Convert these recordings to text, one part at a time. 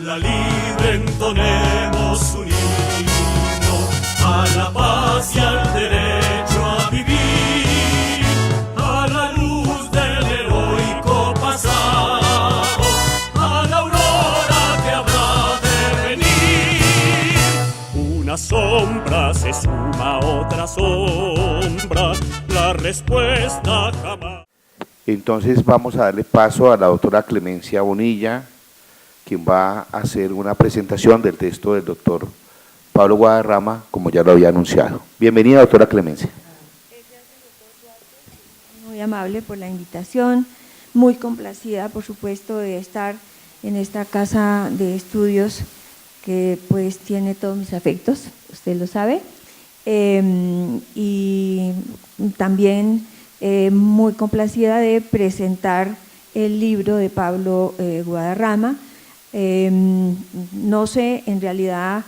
la libre entonemos un himno a la paz y al derecho a vivir, a la luz del heroico pasado, a la aurora que habrá de venir. Una sombra se suma a otra sombra, la respuesta jamás. Entonces vamos a darle paso a la doctora Clemencia Bonilla, quien va a hacer una presentación del texto del doctor Pablo Guadarrama, como ya lo había anunciado. Bienvenida, doctora Clemencia. Muy amable por la invitación, muy complacida, por supuesto, de estar en esta casa de estudios que pues tiene todos mis afectos, usted lo sabe, y también muy complacida de presentar el libro de Pablo Guadarrama. No sé, en realidad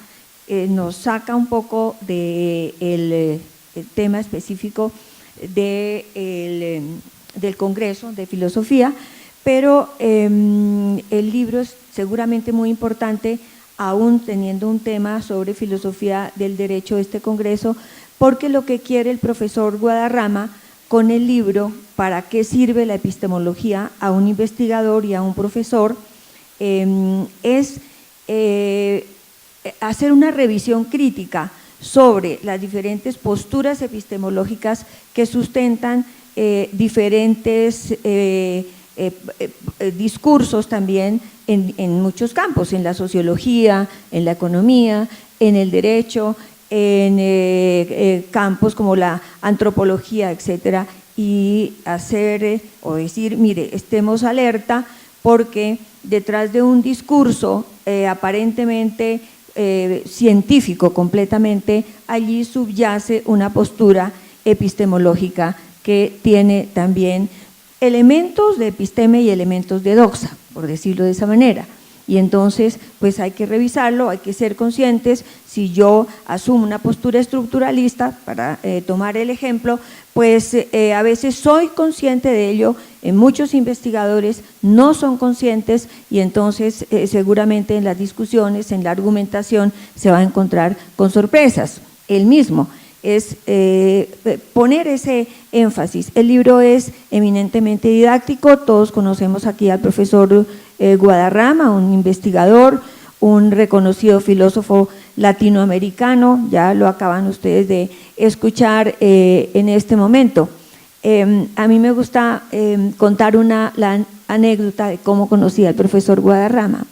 nos saca un poco del tema específico del Congreso de Filosofía, pero el libro es seguramente muy importante, aún teniendo un tema sobre filosofía del derecho de este Congreso, porque lo que quiere el profesor Guadarrama con el libro, para qué sirve la epistemología a un investigador y a un profesor, es hacer una revisión crítica sobre las diferentes posturas epistemológicas que sustentan diferentes discursos también en muchos campos, en la sociología, en la economía, en el derecho, en campos como la antropología, etcétera, y hacer o decir, mire, estemos alerta porque detrás de un discurso aparentemente científico completamente, allí subyace una postura epistemológica que tiene también elementos de episteme y elementos de doxa, por decirlo de esa manera. Y entonces, pues hay que revisarlo, hay que ser conscientes. Si yo asumo una postura estructuralista, para tomar el ejemplo, pues a veces soy consciente de ello, muchos investigadores no son conscientes y entonces seguramente en las discusiones, en la argumentación, se va a encontrar con sorpresas. El mismo es poner ese énfasis. El libro es eminentemente didáctico, todos conocemos aquí al profesor Guadarrama, un investigador, un reconocido filósofo latinoamericano, ya lo acaban ustedes de escuchar en este momento. A mí me gusta contar la anécdota de cómo conocí al profesor Guadarrama.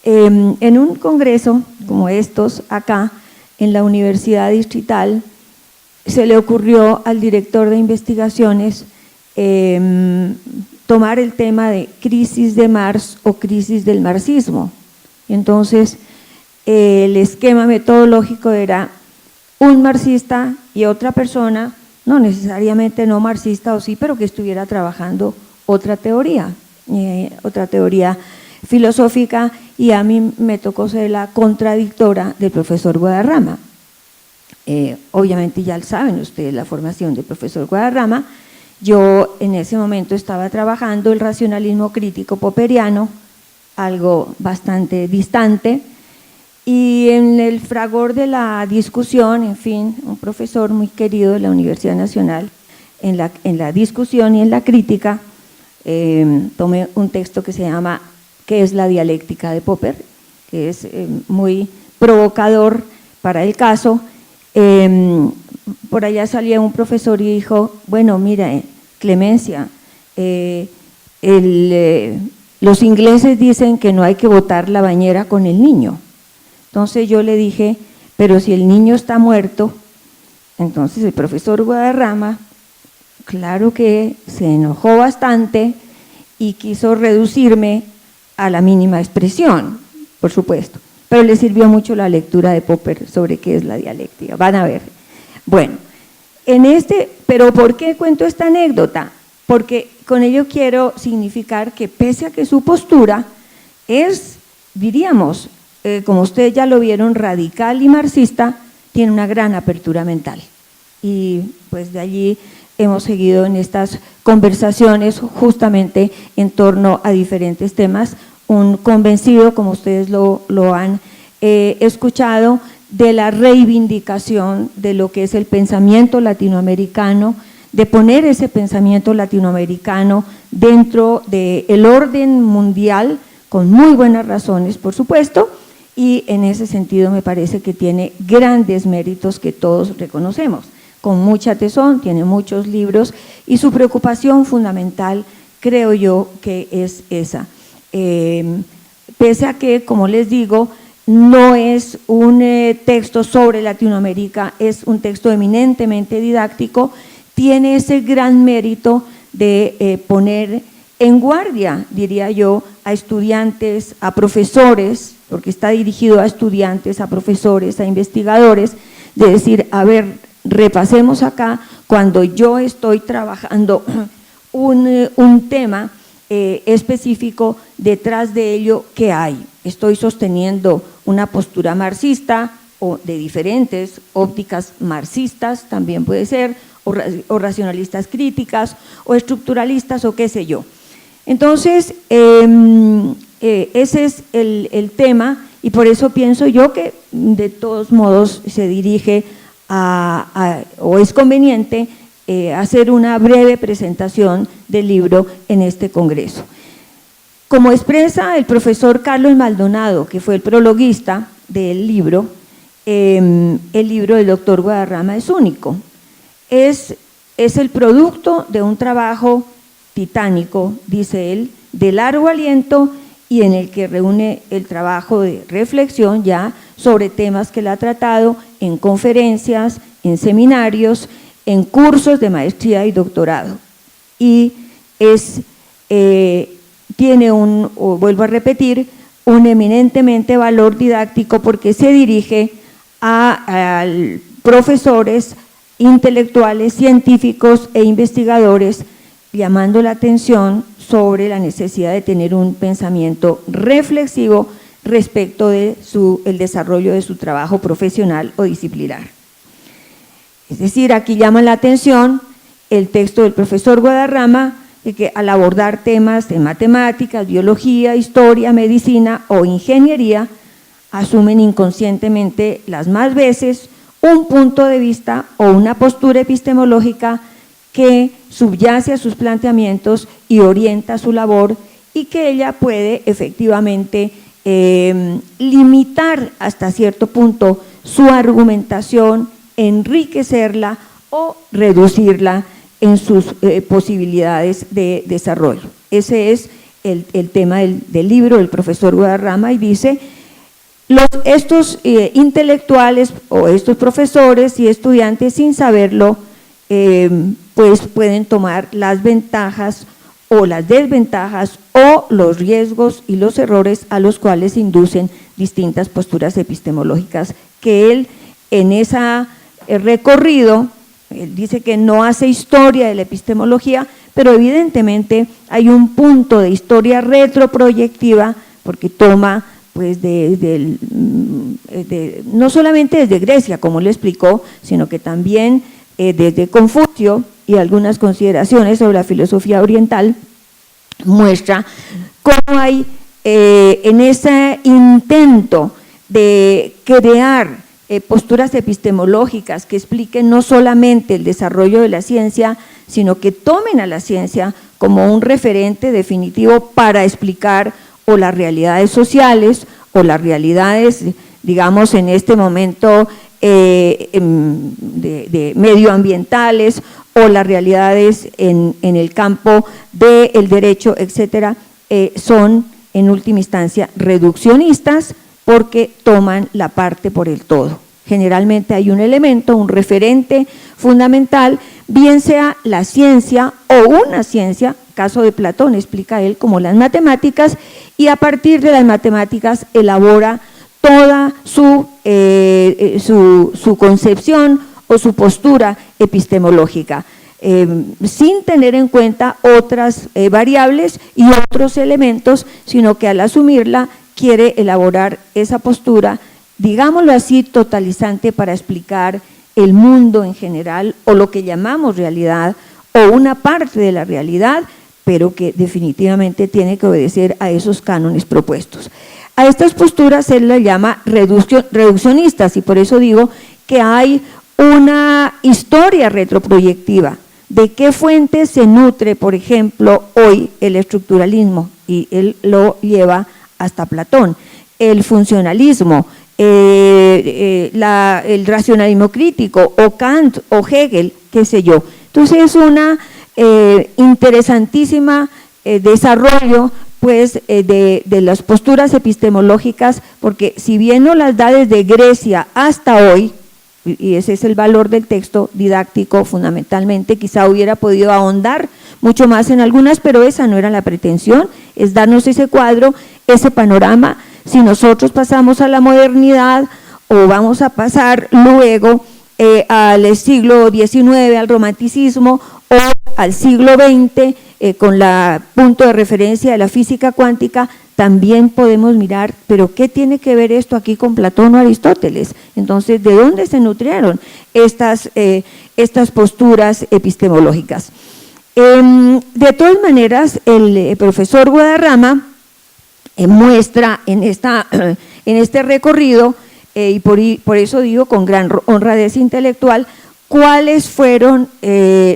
En un congreso como estos, acá, en la Universidad Distrital, se le ocurrió al director de investigaciones tomar el tema de crisis de Marx o crisis del marxismo. Entonces, el esquema metodológico era un marxista y otra persona, no necesariamente no marxista o sí, pero que estuviera trabajando otra teoría filosófica, y a mí me tocó ser la contradictora del profesor Guadarrama. Obviamente ya saben ustedes la formación del profesor Guadarrama. Yo en ese momento estaba trabajando el racionalismo crítico popperiano, algo bastante distante, y en el fragor de la discusión, en fin, un profesor muy querido de la Universidad Nacional, en la discusión y en la crítica, tomé un texto que se llama ¿Qué es la dialéctica de Popper?, que es muy provocador para el caso. Por allá salía un profesor y dijo, bueno, mira, Clemencia, los ingleses dicen que no hay que botar la bañera con el niño. Entonces yo le dije, pero si el niño está muerto. Entonces el profesor Guadarrama, claro que se enojó bastante y quiso reducirme a la mínima expresión, por supuesto, pero le sirvió mucho la lectura de Popper sobre qué es la dialéctica, van a ver. Bueno, pero ¿por qué cuento esta anécdota? Porque con ello quiero significar que pese a que su postura es, diríamos, como ustedes ya lo vieron, radical y marxista, tiene una gran apertura mental. Y pues de allí hemos seguido en estas conversaciones justamente en torno a diferentes temas. un convencido, como ustedes lo han escuchado, de la reivindicación de lo que es el pensamiento latinoamericano, de poner ese pensamiento latinoamericano dentro del orden mundial, con muy buenas razones, por supuesto, y en ese sentido me parece que tiene grandes méritos que todos reconocemos. Con mucha tesón, tiene muchos libros y su preocupación fundamental creo yo que es esa. Pese a que, como les digo, no es un texto sobre Latinoamérica, es un texto eminentemente didáctico, tiene ese gran mérito de poner en guardia, diría yo, a estudiantes, a profesores, porque está dirigido a estudiantes, a profesores, a investigadores, de decir, a ver, repasemos acá, cuando yo estoy trabajando un tema específico, detrás de ello, ¿qué hay? Estoy sosteniendo una postura marxista o de diferentes ópticas marxistas, también puede ser, o racionalistas críticas, o estructuralistas, o qué sé yo. Entonces, ese es el tema, y por eso pienso yo que de todos modos se dirige o es conveniente hacer una breve presentación del libro en este congreso. Como expresa el profesor Carlos Maldonado, que fue el prologuista del libro, el libro del doctor Guadarrama es único. Es el producto de un trabajo titánico, dice él, de largo aliento y en el que reúne el trabajo de reflexión ya sobre temas que él ha tratado en conferencias, en seminarios, en cursos de maestría y doctorado. Y tiene vuelvo a repetir, un eminentemente valor didáctico porque se dirige a profesores, intelectuales, científicos e investigadores, llamando la atención sobre la necesidad de tener un pensamiento reflexivo respecto de el desarrollo de su trabajo profesional o disciplinar. Es decir, aquí llama la atención el texto del profesor Guadarrama, de que al abordar temas de matemáticas, biología, historia, medicina o ingeniería, asumen inconscientemente las más veces un punto de vista o una postura epistemológica que subyace a sus planteamientos y orienta su labor, y que ella puede efectivamente limitar hasta cierto punto su argumentación, enriquecerla o reducirla en sus posibilidades de desarrollo. Ese es el tema del libro del profesor Guadarrama, y dice: estos intelectuales o estos profesores y estudiantes, sin saberlo, pues pueden tomar las ventajas o las desventajas o los riesgos y los errores a los cuales inducen distintas posturas epistemológicas que él en ese recorrido, él dice que no hace historia de la epistemología, pero evidentemente hay un punto de historia retroproyectiva porque toma pues no solamente desde Grecia, como le explicó, sino que también desde Confucio y algunas consideraciones sobre la filosofía oriental, muestra cómo hay en ese intento de crear posturas epistemológicas que expliquen no solamente el desarrollo de la ciencia, sino que tomen a la ciencia como un referente definitivo para explicar o las realidades sociales o las realidades, digamos, en este momento de medioambientales o las realidades en el campo del derecho, etcétera, son en última instancia reduccionistas porque toman la parte por el todo. Generalmente hay un elemento, un referente fundamental, bien sea la ciencia o una ciencia, caso de Platón, explica él, como las matemáticas, y a partir de las matemáticas elabora toda su concepción o su postura epistemológica, sin tener en cuenta otras variables y otros elementos, sino que al asumirla quiere elaborar esa postura, digámoslo así, totalizante para explicar el mundo en general o lo que llamamos realidad o una parte de la realidad, pero que definitivamente tiene que obedecer a esos cánones propuestos. A estas posturas él las llama reduccionistas, y por eso digo que hay una historia retroproyectiva de qué fuentes se nutre, por ejemplo, hoy el estructuralismo, y él lo lleva hasta Platón, el funcionalismo, el racionalismo crítico, o Kant, o Hegel, qué sé yo. Entonces es una interesantísima desarrollo pues de las posturas epistemológicas, porque si bien no las da desde Grecia hasta hoy, y ese es el valor del texto didáctico fundamentalmente, quizá hubiera podido ahondar mucho más en algunas, pero esa no era la pretensión, es darnos ese cuadro, ese panorama. Si nosotros pasamos a la modernidad o vamos a pasar luego al siglo XIX, al romanticismo, o al siglo XX, con la punto de referencia de la física cuántica, también podemos mirar, pero ¿qué tiene que ver esto aquí con Platón o Aristóteles? Entonces, ¿de dónde se nutrieron estas posturas epistemológicas? De todas maneras, el profesor Guadarrama muestra en este recorrido, y por eso digo con gran honradez intelectual, cuáles fueron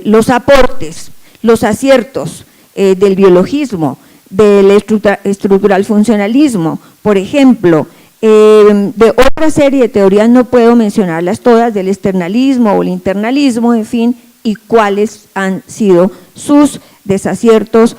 los aportes, los aciertos del biologismo, del estructural funcionalismo, por ejemplo, de otra serie de teorías, no puedo mencionarlas todas, del externalismo o el internalismo, en fin, y cuáles han sido sus desaciertos,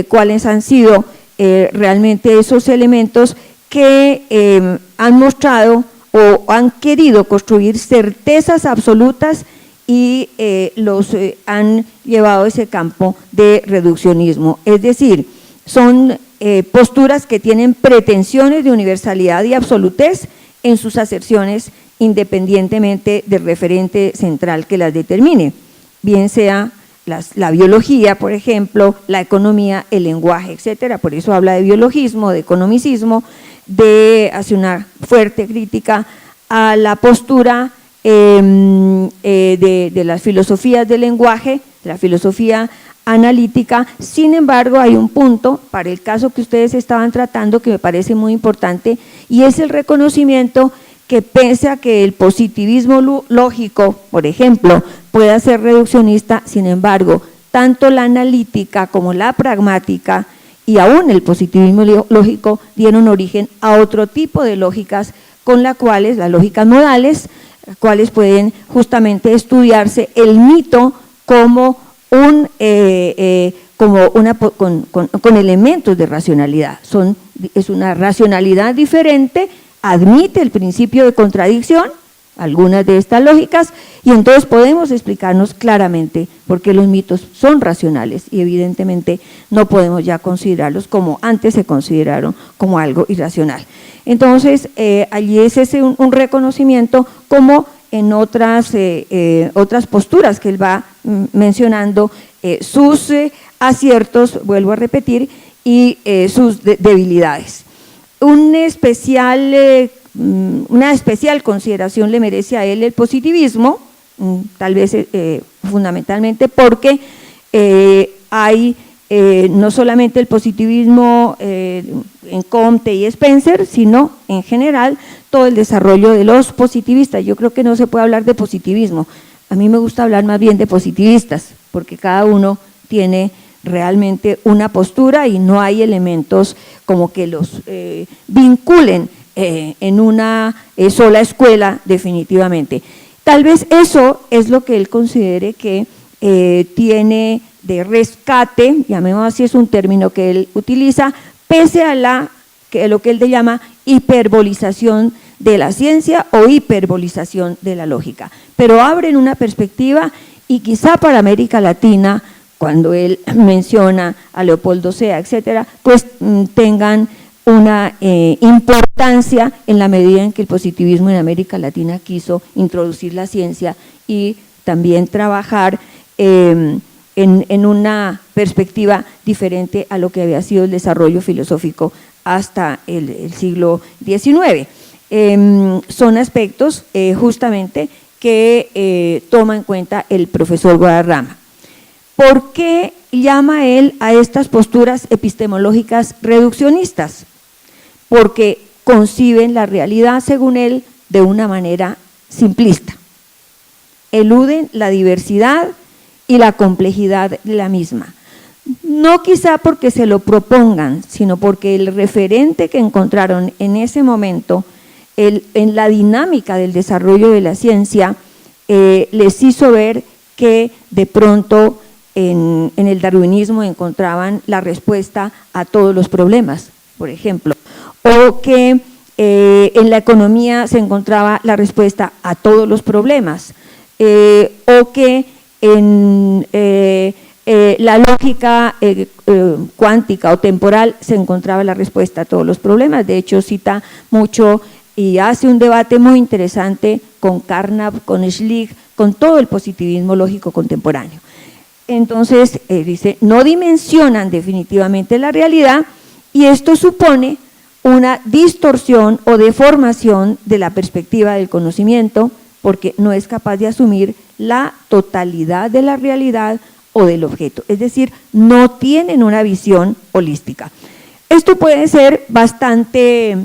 cuáles han sido realmente esos elementos que han mostrado o han querido construir certezas absolutas y los han llevado a ese campo de reduccionismo. Es decir, son posturas que tienen pretensiones de universalidad y absolutez en sus aserciones, independientemente del referente central que las determine, bien sea la biología, por ejemplo, la economía, el lenguaje, etcétera. Por eso habla de biologismo, de economicismo, hace una fuerte crítica a la postura de las filosofías del lenguaje, de la filosofía analítica. Sin embargo, hay un punto para el caso que ustedes estaban tratando que me parece muy importante, y es el reconocimiento que pese a que el positivismo lógico, por ejemplo, pueda ser reduccionista, sin embargo, tanto la analítica como la pragmática y aún el positivismo lógico dieron origen a otro tipo de lógicas con las cuales, las lógicas modales, las cuales pueden justamente estudiarse el mito como con elementos de racionalidad. Es una racionalidad diferente, admite el principio de contradicción, algunas de estas lógicas, y entonces podemos explicarnos claramente por qué los mitos son racionales y evidentemente no podemos ya considerarlos como antes se consideraron como algo irracional. Entonces, allí es ese un reconocimiento, como en otras posturas que él va mencionando, sus aciertos, vuelvo a repetir, y sus debilidades. Una especial consideración le merece a él el positivismo, tal vez fundamentalmente porque hay no solamente el positivismo en Comte y Spencer, sino en general todo el desarrollo de los positivistas. Yo creo que no se puede hablar de positivismo, a mí me gusta hablar más bien de positivistas, porque cada uno tiene realmente una postura y no hay elementos como que los vinculen en una sola escuela definitivamente. Tal vez eso es lo que él considere que tiene de rescate, llamémoslo así, es un término que él utiliza, pese a lo que él le llama hiperbolización de la ciencia o hiperbolización de la lógica, pero abren una perspectiva y quizá para América Latina, cuando él menciona a Leopoldo Sea, etcétera, pues tengan una importancia en la medida en que el positivismo en América Latina quiso introducir la ciencia y también trabajar en una perspectiva diferente a lo que había sido el desarrollo filosófico hasta el siglo XIX. Son aspectos justamente que toma en cuenta el profesor Guadarrama. ¿Por qué llama él a estas posturas epistemológicas reduccionistas? Porque conciben la realidad, según él, de una manera simplista. Eluden la diversidad y la complejidad de la misma. No quizá porque se lo propongan, sino porque el referente que encontraron en ese momento en la dinámica del desarrollo de la ciencia les hizo ver que de pronto en el darwinismo encontraban la respuesta a todos los problemas, por ejemplo, o que en la economía se encontraba la respuesta a todos los problemas, o que en la lógica cuántica o temporal se encontraba la respuesta a todos los problemas. De hecho, cita mucho y hace un debate muy interesante con Carnap, con Schlick, con todo el positivismo lógico contemporáneo. Entonces, dice, no dimensionan definitivamente la realidad y esto supone una distorsión o deformación de la perspectiva del conocimiento porque no es capaz de asumir la totalidad de la realidad o del objeto, es decir, no tienen una visión holística. Esto puede ser bastante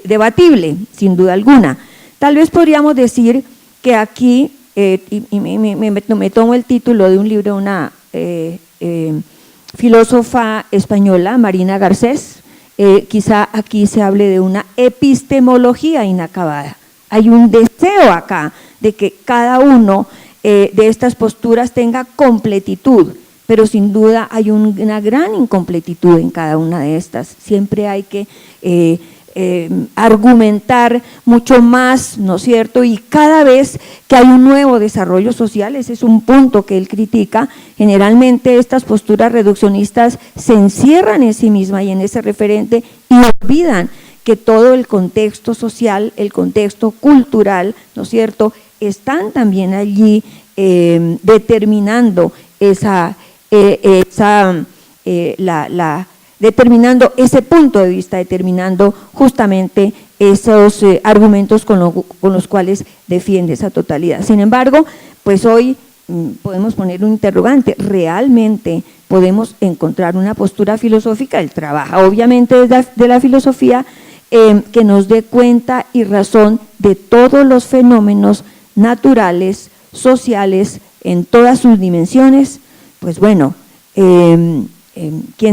debatible, sin duda alguna. Tal vez podríamos decir que aquí, me tomo el título de un libro de una filósofa española, Marina Garcés, quizá aquí se hable de una epistemología inacabada. Hay un deseo acá de que cada uno de estas posturas tenga completitud, pero sin duda hay una gran incompletitud en cada una de estas. Siempre hay que argumentar mucho más, ¿no es cierto? Y cada vez que hay un nuevo desarrollo social, ese es un punto que él critica, generalmente estas posturas reduccionistas se encierran en sí mismas y en ese referente y olvidan que todo el contexto social, el contexto cultural, ¿no es cierto?, están también allí determinando determinando ese punto de vista, determinando justamente esos argumentos con los cuales defiende esa totalidad. Sin embargo, pues hoy podemos poner un interrogante, ¿realmente podemos encontrar una postura filosófica? Él trabaja obviamente de la filosofía que nos dé cuenta y razón de todos los fenómenos naturales, sociales, en todas sus dimensiones. Pues bueno, quién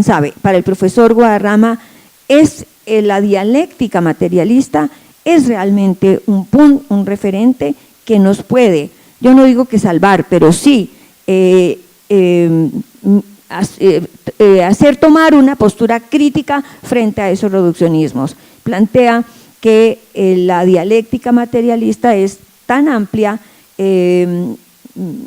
sabe, para el profesor Guadarrama es la dialéctica materialista, es realmente un referente que nos puede, yo no digo que salvar, pero sí hacer tomar una postura crítica frente a esos reduccionismos. Plantea que la dialéctica materialista es tan amplia,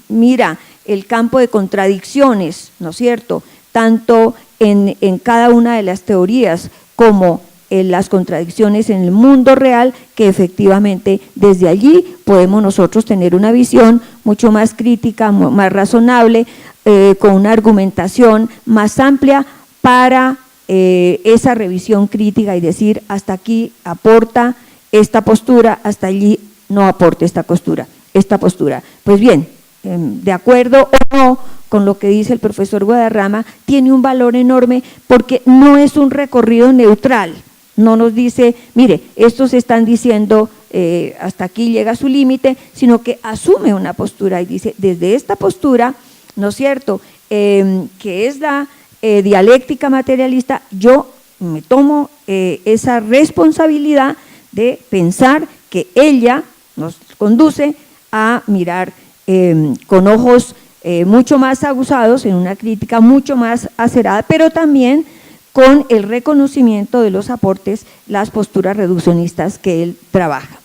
mira el campo de contradicciones, ¿no es cierto?, tanto en cada una de las teorías como en las contradicciones en el mundo real, que efectivamente desde allí podemos nosotros tener una visión mucho más crítica, más razonable, con una argumentación más amplia para esa revisión crítica y decir hasta aquí aporta esta postura, hasta allí no aporta esta postura. Pues bien, de acuerdo o no con lo que dice el profesor Guadarrama, tiene un valor enorme porque no es un recorrido neutral, no nos dice, mire, estos están diciendo hasta aquí llega su límite, sino que asume una postura y dice, desde esta postura, ¿no es cierto?, que es la dialéctica materialista, yo me tomo esa responsabilidad de pensar que ella nos conduce a mirar con ojos mucho más aguzados, en una crítica mucho más acerada, pero también con el reconocimiento de los aportes, las posturas reduccionistas que él trabaja.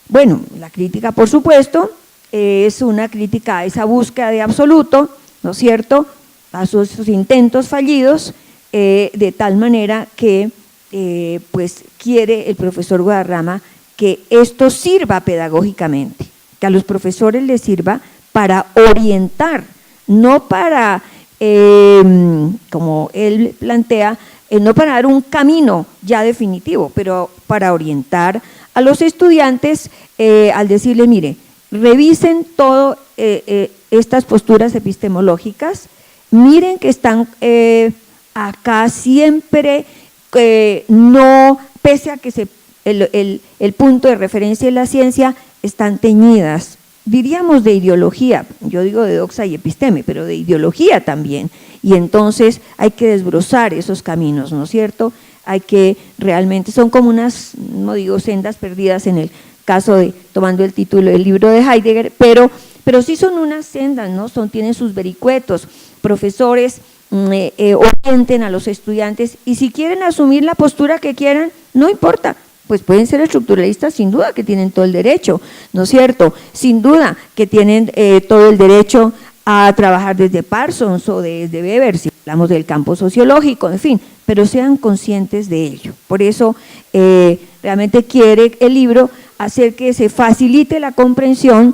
Bueno, la crítica, por supuesto, es una crítica a esa búsqueda de absoluto, ¿no es cierto?, a sus intentos fallidos, de tal manera que pues quiere el profesor Guadarrama que esto sirva pedagógicamente, que a los profesores les sirva para orientar, no para, como él plantea, no para dar un camino ya definitivo, pero para orientar a los estudiantes al decirle, mire, revisen todo estas posturas epistemológicas, miren que están acá siempre, no, pese a que el punto de referencia es la ciencia, están teñidas, diríamos de ideología, yo digo de doxa y episteme, pero de ideología también, y entonces hay que desbrozar esos caminos, ¿no es cierto? Hay que realmente, son como unas, no digo sendas perdidas en el caso de, tomando el título del libro de Heidegger, pero sí son unas sendas, ¿no? Tienen sus vericuetos, profesores orienten a los estudiantes y si quieren asumir la postura que quieran, no importa, pues pueden ser estructuralistas, sin duda que tienen todo el derecho, ¿no es cierto? Sin duda que tienen todo el derecho a trabajar desde Parsons o desde Weber, si hablamos del campo sociológico, en fin, pero sean conscientes de ello. Por eso realmente quiere el libro hacer que se facilite la comprensión,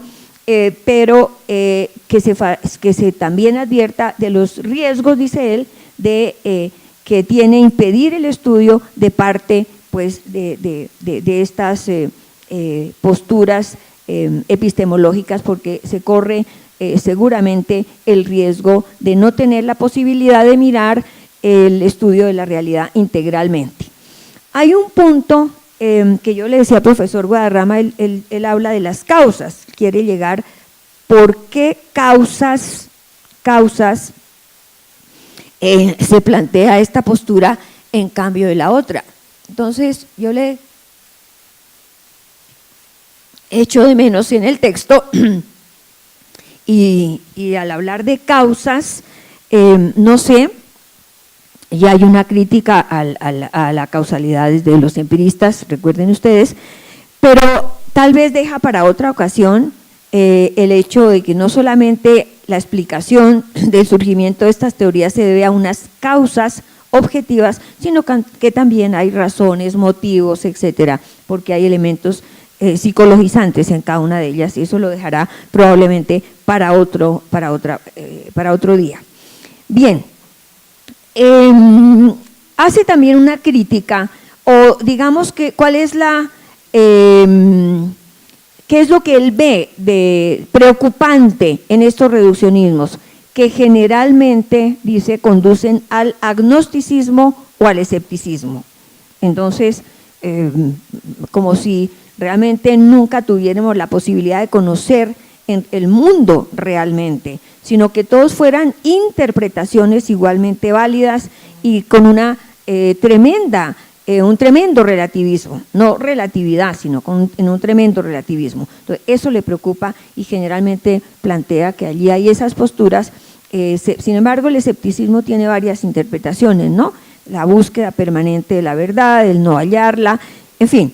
pero que se también advierta de los riesgos, dice él, de que tiene impedir el estudio de parte pues, de estas posturas epistemológicas, porque se corre seguramente el riesgo de no tener la posibilidad de mirar el estudio de la realidad integralmente. Hay un punto que yo le decía al profesor Guadarrama, él habla de las causas, quiere llegar por qué causas se plantea esta postura en cambio de la otra. Entonces yo le echo de menos en el texto y al hablar de causas, no sé, ya hay una crítica a la causalidad de los empiristas, recuerden ustedes, pero tal vez deja para otra ocasión el hecho de que no solamente la explicación del surgimiento de estas teorías se debe a unas causas objetivas, sino que también hay razones, motivos, etcétera, porque hay elementos psicologizantes en cada una de ellas y eso lo dejará probablemente para otro día. Bien, hace también una crítica o digamos que cuál es qué es lo que él ve de preocupante en estos reduccionismos, que generalmente, dice, conducen al agnosticismo o al escepticismo. Entonces, como si realmente nunca tuviéramos la posibilidad de conocer el mundo realmente, sino que todos fueran interpretaciones igualmente válidas y con una un tremendo relativismo, no relatividad, sino en un tremendo relativismo. Entonces, eso le preocupa y generalmente plantea que allí hay esas posturas. Sin embargo, el escepticismo tiene varias interpretaciones, ¿no? La búsqueda permanente de la verdad, el no hallarla, en fin.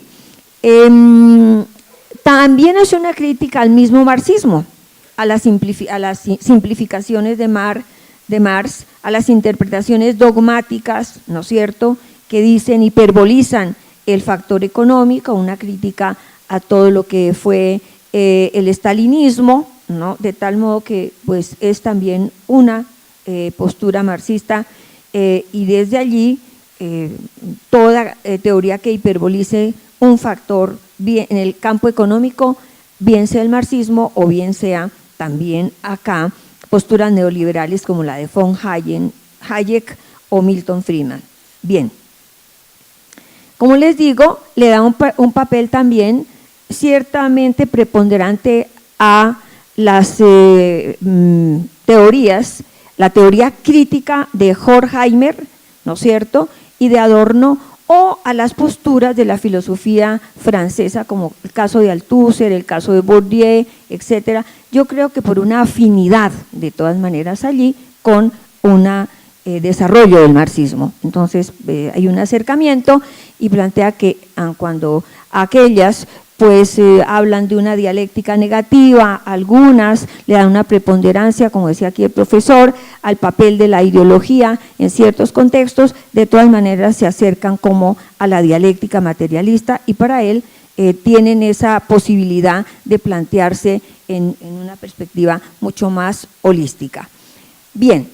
También hace una crítica al mismo marxismo, a las simplificaciones de Marx, a las interpretaciones dogmáticas, ¿no es cierto?, que dicen, hiperbolizan el factor económico, una crítica a todo lo que fue el estalinismo, ¿no?, de tal modo que pues es también una postura marxista y desde allí toda teoría que hiperbolice un factor bien en el campo económico, bien sea el marxismo o bien sea también acá posturas neoliberales como la de von Hayek o Milton Friedman. Bien, como les digo, le da un papel también ciertamente preponderante a las teorías, la teoría crítica de Horkheimer, ¿no es cierto?, y de Adorno, o a las posturas de la filosofía francesa, como el caso de Althusser, el caso de Bourdieu, etcétera. Yo creo que por una afinidad, de todas maneras, allí, con un desarrollo del marxismo. Entonces, hay un acercamiento y plantea que cuando aquellas pues hablan de una dialéctica negativa, algunas le dan una preponderancia, como decía aquí el profesor, al papel de la ideología en ciertos contextos, de todas maneras se acercan como a la dialéctica materialista y para él tienen esa posibilidad de plantearse en una perspectiva mucho más holística. Bien,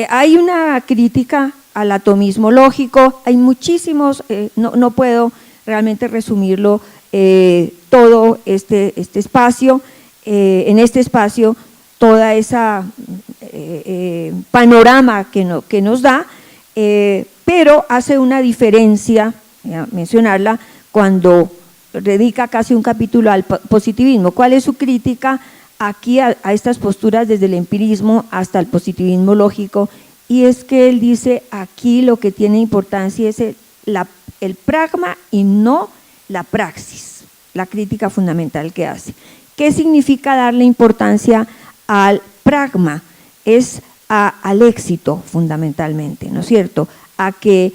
hay una crítica al atomismo lógico, hay muchísimos, no puedo realmente resumirlo todo este espacio, en este espacio toda esa panorama que nos da, pero hace una diferencia, voy a mencionarla, cuando dedica casi un capítulo al positivismo. ¿Cuál es su crítica aquí a estas posturas desde el empirismo hasta el positivismo lógico? Y es que él dice, aquí lo que tiene importancia es el pragma y no la praxis, la crítica fundamental que hace. ¿Qué significa darle importancia al pragma? Es al éxito fundamentalmente, ¿no es cierto? A que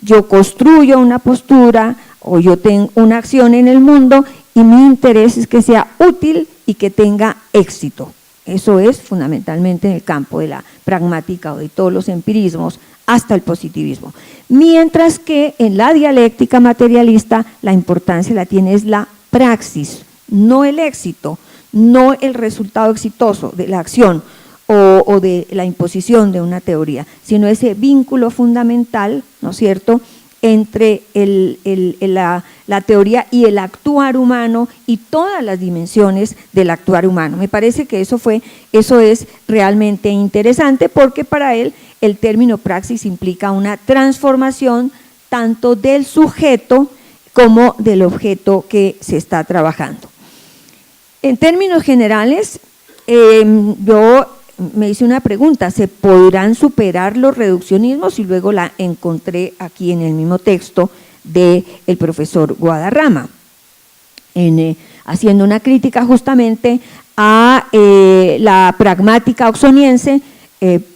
yo construyo una postura o yo tengo una acción en el mundo y mi interés es que sea útil y que tenga éxito. Eso es fundamentalmente en el campo de la pragmática o de todos los empirismos hasta el positivismo. Mientras que en la dialéctica materialista la importancia la tiene es la praxis, no el éxito, no el resultado exitoso de la acción o de la imposición de una teoría, sino ese vínculo fundamental, ¿no es cierto?, entre la teoría y el actuar humano y todas las dimensiones del actuar humano. Me parece que eso es realmente interesante, porque para él el término praxis implica una transformación tanto del sujeto como del objeto que se está trabajando. En términos generales, yo me hice una pregunta, ¿se podrán superar los reduccionismos? Y luego la encontré aquí en el mismo texto del profesor Guadarrama, haciendo una crítica justamente a la pragmática oxoniense,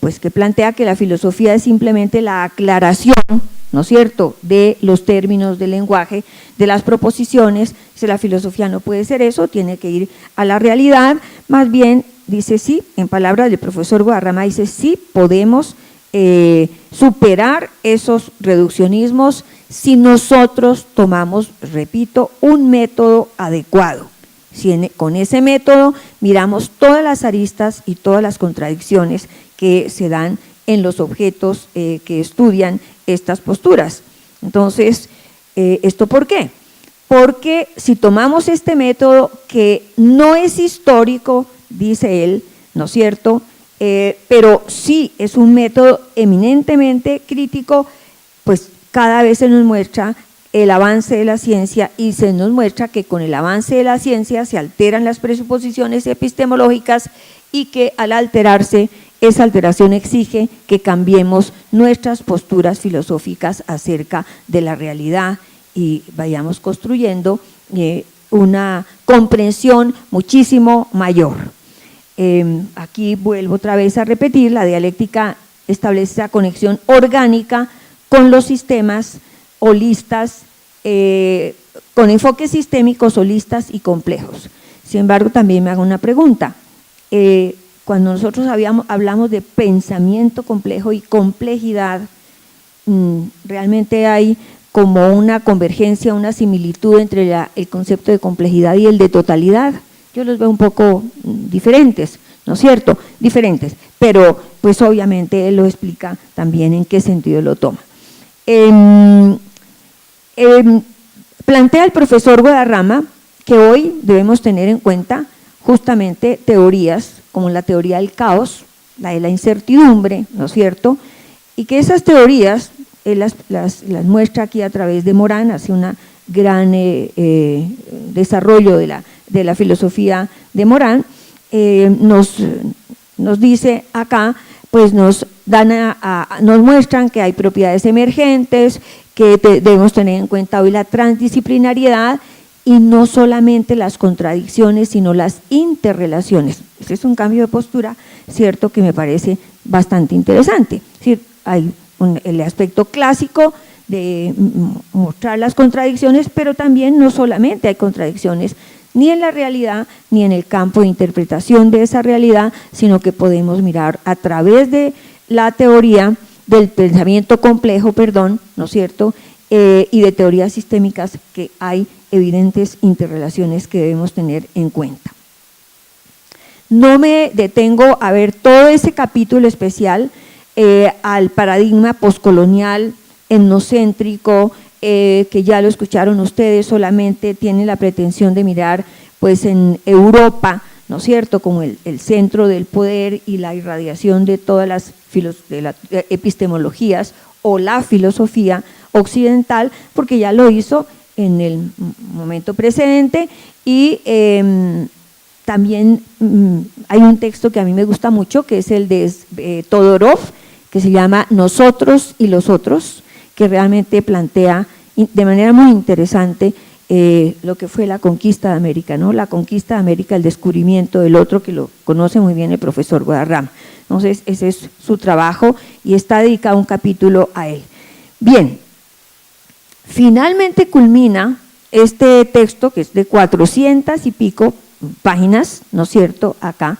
pues que plantea que la filosofía es simplemente la aclaración, ¿no es cierto?, de los términos del lenguaje, de las proposiciones. Si la filosofía no puede ser eso, tiene que ir a la realidad. Más bien dice sí, en palabras del profesor Guadarrama, dice sí, podemos superar esos reduccionismos si nosotros tomamos, repito, un método adecuado. Si con ese método miramos todas las aristas y todas las contradicciones que se dan en los objetos que estudian estas posturas. Entonces, ¿esto por qué? Porque si tomamos este método que no es histórico, dice él, ¿no es cierto?, pero sí es un método eminentemente crítico, pues cada vez se nos muestra el avance de la ciencia y se nos muestra que con el avance de la ciencia se alteran las presuposiciones epistemológicas y que al alterarse, esa alteración exige que cambiemos nuestras posturas filosóficas acerca de la realidad y vayamos construyendo una comprensión muchísimo mayor. Aquí vuelvo otra vez a repetir, la dialéctica establece esa conexión orgánica con los sistemas holistas, con enfoques sistémicos, holistas y complejos. Sin embargo, también me hago una pregunta. Cuando nosotros hablamos de pensamiento complejo y complejidad, realmente hay como una convergencia, una similitud entre el concepto de complejidad y el de totalidad. Yo los veo un poco diferentes, ¿no es cierto? Diferentes, pero pues obviamente él lo explica también en qué sentido lo toma. Plantea el profesor Guadarrama que hoy debemos tener en cuenta justamente teorías como la teoría del caos, la de la incertidumbre, ¿no es cierto? Y que esas teorías, él las muestra aquí a través de Morán, hace un gran desarrollo de la filosofía de Morán, nos dice acá, pues nos muestran que hay propiedades emergentes, que debemos tener en cuenta hoy la transdisciplinariedad y no solamente las contradicciones, sino las interrelaciones. Ese es un cambio de postura, cierto, que me parece bastante interesante. Es decir, hay el aspecto clásico de mostrar las contradicciones, pero también no solamente hay contradicciones ni en la realidad ni en el campo de interpretación de esa realidad, sino que podemos mirar a través de la teoría del pensamiento complejo, ¿no es cierto?, y de teorías sistémicas, que hay evidentes interrelaciones que debemos tener en cuenta. No me detengo a ver todo ese capítulo especial al paradigma poscolonial, etnocéntrico, que ya lo escucharon ustedes, solamente tiene la pretensión de mirar pues en Europa, ¿no es cierto?, como el centro del poder y la irradiación de todas las epistemologías o la filosofía occidental, porque ya lo hizo en el momento precedente. Y también hay un texto que a mí me gusta mucho, que es el de Todorov, que se llama Nosotros y los otros, que realmente plantea de manera muy interesante lo que fue la conquista de América, ¿no? La conquista de América, el descubrimiento del otro, que lo conoce muy bien el profesor Guadarrama. Entonces, ese es su trabajo y está dedicado un capítulo a él. Bien, finalmente culmina este texto, que es de 400 y pico páginas, ¿no es cierto?, acá,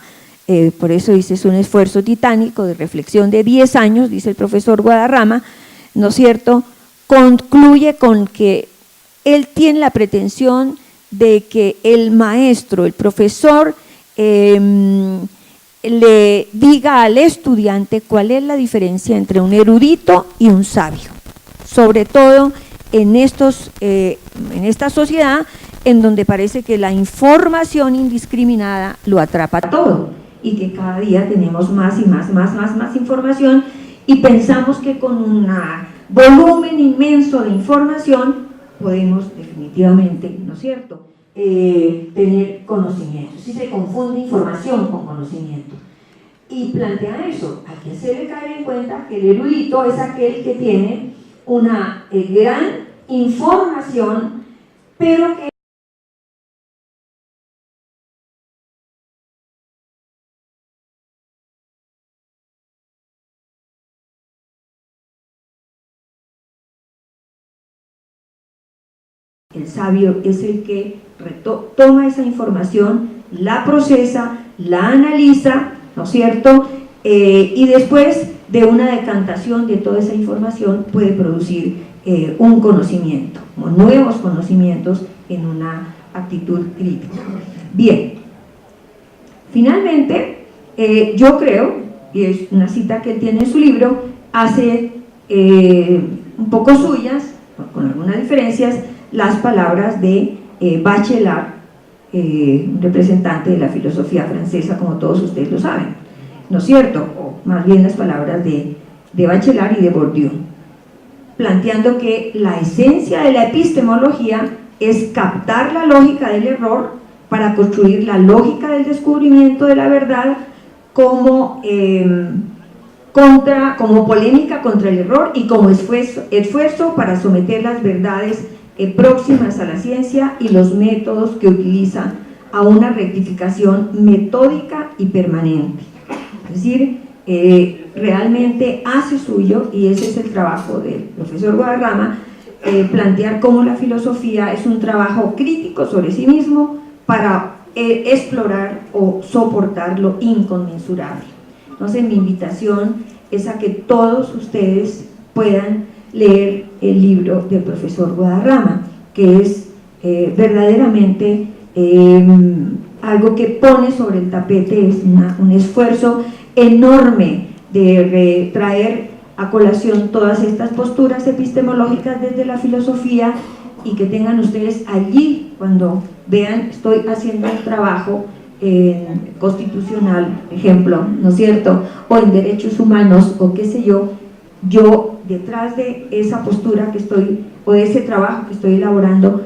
por eso dice, es un esfuerzo titánico de reflexión de 10 años, dice el profesor Guadarrama, ¿no es cierto?, concluye con que él tiene la pretensión de que el maestro, el profesor, le diga al estudiante cuál es la diferencia entre un erudito y un sabio, sobre todo en esta sociedad en donde parece que la información indiscriminada lo atrapa todo y que cada día tenemos más y más información y pensamos que con un volumen inmenso de información podemos definitivamente, ¿no es cierto?, tener conocimiento. Si se confunde información con conocimiento. Y plantea eso, hay que hacerle caer en cuenta que el erudito es aquel que tiene una gran información, pero que el sabio es el que toma esa información, la procesa, la analiza, ¿no es cierto?, y después de una decantación de toda esa información puede producir un conocimiento, o nuevos conocimientos en una actitud crítica. Bien, finalmente, yo creo, y es una cita que él tiene en su libro, hace un poco suyas, con algunas diferencias, las palabras de Bachelard, un representante de la filosofía francesa, como todos ustedes lo saben, ¿no es cierto?, o más bien las palabras de Bachelard y de Bourdieu, planteando que la esencia de la epistemología es captar la lógica del error para construir la lógica del descubrimiento de la verdad como polémica contra el error y como esfuerzo para someter las verdades próximas a la ciencia y los métodos que utiliza a una rectificación metódica y permanente. Es decir, realmente hace suyo, y ese es el trabajo del profesor Guadarrama, plantear cómo la filosofía es un trabajo crítico sobre sí mismo para explorar o soportar lo inconmensurable. Entonces, mi invitación es a que todos ustedes puedan leer el libro del profesor Guadarrama, que es verdaderamente algo que pone sobre el tapete, es un esfuerzo enorme de traer a colación todas estas posturas epistemológicas desde la filosofía, y que tengan ustedes allí, cuando vean, estoy haciendo un trabajo constitucional, ejemplo, ¿no es cierto?, o en derechos humanos, o qué sé yo detrás de esa postura que estoy, o de ese trabajo que estoy elaborando,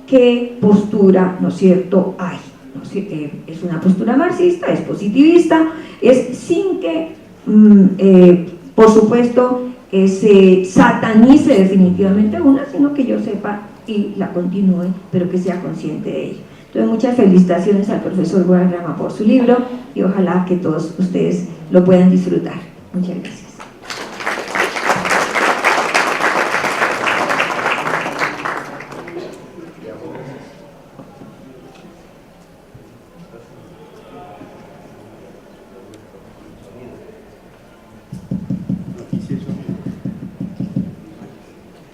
¿qué postura, ¿no es cierto?, hay? ¿No es cierto? Es una postura marxista, es positivista, es sin que, por supuesto, se satanice definitivamente una, sino que yo sepa y la continúe, pero que sea consciente de ello. Entonces, muchas felicitaciones al profesor Guadarrama por su libro, y ojalá que todos ustedes lo puedan disfrutar. Muchas gracias.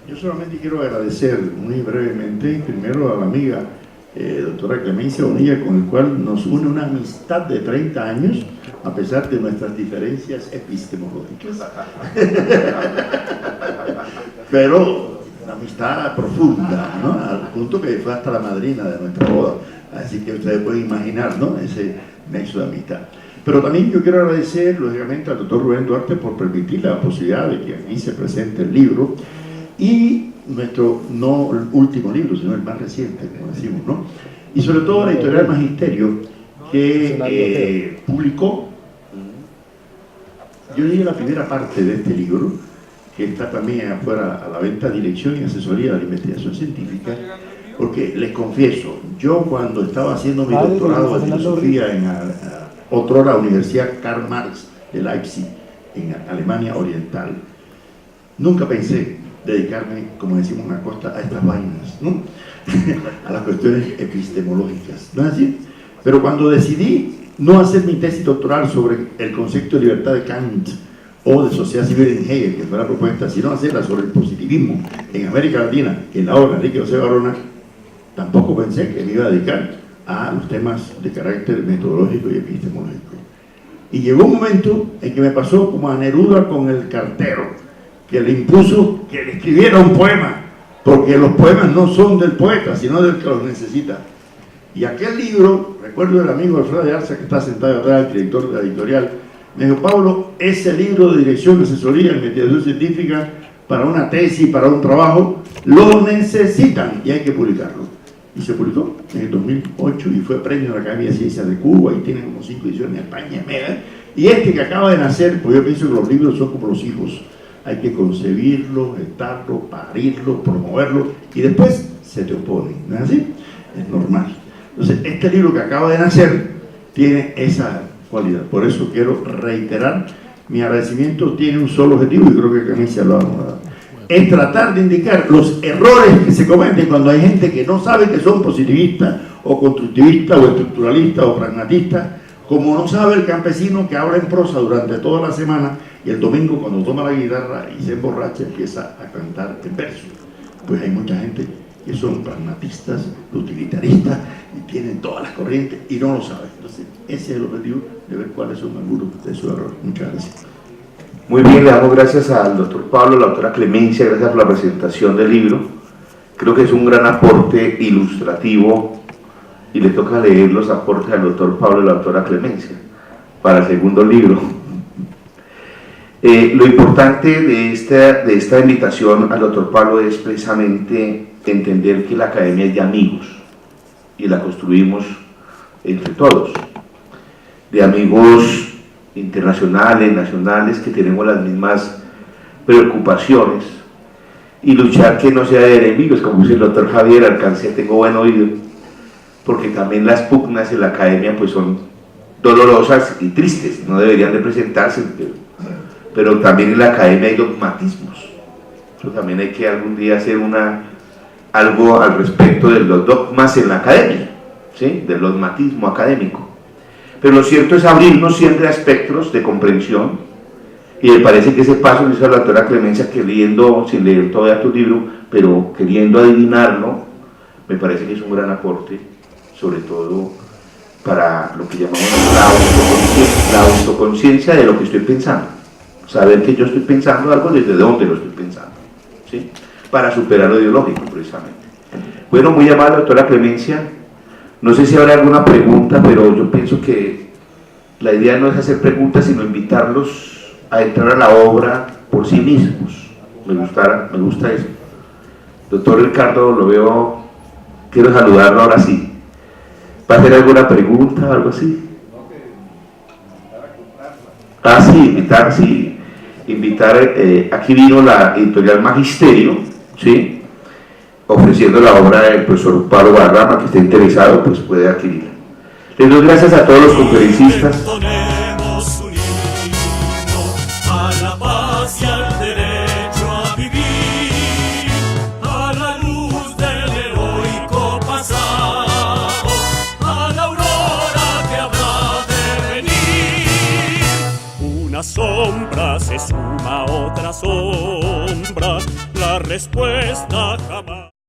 Yo solamente quiero agradecer muy brevemente, primero a la amiga doctora Clemencia Bonilla, con el cual nos une una amistad de 30 años, a pesar de nuestras diferencias epistemológicas. Pero una amistad profunda, ¿no?, al punto que fue hasta la madrina de nuestra boda. Así que ustedes pueden imaginar, ¿no?, ese nexo de amistad. Pero también yo quiero agradecer, lógicamente, al doctor Rubén Duarte por permitir la posibilidad de que aquí se presente el libro y nuestro, no el último libro, sino el más reciente, como decimos, ¿no? Y sobre todo la editorial Magisterio, que publicó, yo diría, la primera parte de este libro, que está también afuera a la venta, Dirección y Asesoría de la Investigación Científica, porque les confieso, yo cuando estaba haciendo mi doctorado de filosofía en otrora Universidad Karl Marx de Leipzig, en Alemania Oriental, nunca pensé dedicarme, como decimos en la costa, a estas vainas, ¿no? A las cuestiones epistemológicas, ¿no es así? Pero cuando decidí no hacer mi tesis doctoral sobre el concepto de libertad de Kant o de sociedad civil en Hegel, que fue la propuesta, sino hacerla sobre el positivismo en América Latina, en la obra de Enrique José Barona, tampoco pensé que me iba a dedicar a los temas de carácter metodológico y epistemológico. Y llegó un momento en que me pasó como a Neruda con el cartero, que le impuso que le escribiera un poema, porque los poemas no son del poeta, sino del que los necesita. Y aquel libro, recuerdo del amigo Alfredo de Arza, que está sentado atrás, el director de la editorial, me dijo: Pablo, ese libro de Dirección, Asesoría y Investigación Científica para una tesis, para un trabajo, lo necesitan y hay que publicarlo. Y se publicó en el 2008 y fue premio de la Academia de Ciencias de Cuba, y tiene como 5 ediciones en España, y este que acaba de nacer, pues yo pienso que los libros son como los hijos, hay que concebirlos, gestarlos, parirlos, promoverlos, y después se te oponen, ¿no es así? Es normal. Entonces, este libro que acaba de nacer tiene esa cualidad. Por eso quiero reiterar mi agradecimiento. Tiene un solo objetivo, y creo que también se lo vamos a dar: es tratar de indicar los errores que se cometen cuando hay gente que no sabe que son positivistas o constructivistas o estructuralistas o pragmatistas, como no sabe el campesino que habla en prosa durante toda la semana y el domingo, cuando toma la guitarra y se emborracha, empieza a cantar en verso. Pues hay mucha gente que son pragmatistas, utilitaristas, y tienen todas las corrientes y no lo saben. Entonces, ese es el objetivo, de ver cuáles son algunos de sus errores. Muchas gracias. Muy bien, le damos gracias al doctor Pablo, a la doctora Clemencia, gracias por la presentación del libro. Creo que es un gran aporte ilustrativo, y le toca leer los aportes al doctor Pablo y a la doctora Clemencia para el segundo libro. Lo importante de esta invitación al doctor Pablo es precisamente entender que la academia es de amigos, y la construimos entre todos, de amigos internacionales, nacionales, que tenemos las mismas preocupaciones, y luchar que no sea de enemigos, como dice el doctor Javier Alcance, tengo buen oído, porque también las pugnas en la academia pues son dolorosas y tristes, no deberían de presentarse, pero también en la academia hay dogmatismos. Eso también hay que algún día hacer algo al respecto de los dogmas en la academia, ¿sí?, del dogmatismo académico. Pero lo cierto es abrirnos siempre a espectros de comprensión, y me parece que ese paso lo hizo la doctora Clemencia, que leyendo, sin leer todavía tu libro, pero queriendo adivinarlo, me parece que es un gran aporte, sobre todo para lo que llamamos la autoconciencia de lo que estoy pensando, saber que yo estoy pensando algo, desde dónde lo estoy pensando, ¿sí?, para superar lo ideológico, precisamente. Bueno, muy amable doctora Clemencia. No sé si habrá alguna pregunta, pero yo pienso que la idea no es hacer preguntas, sino invitarlos a entrar a la obra por sí mismos. Me gusta eso. Doctor Ricardo, lo veo, quiero saludarlo ahora sí. ¿Va a hacer alguna pregunta o algo así? Ah, sí, invitar, aquí vino la editorial Magisterio, ¿sí?, ofreciendo la obra del profesor Pablo Guadarrama, que esté interesado, pues puede adquirirla. Les doy gracias a todos los conferencistas. Entonemos un himno a la paz y al derecho a vivir, a la luz del heroico pasado, a la aurora que habrá de venir. Una sombra se suma a otra sombra, la respuesta jamás.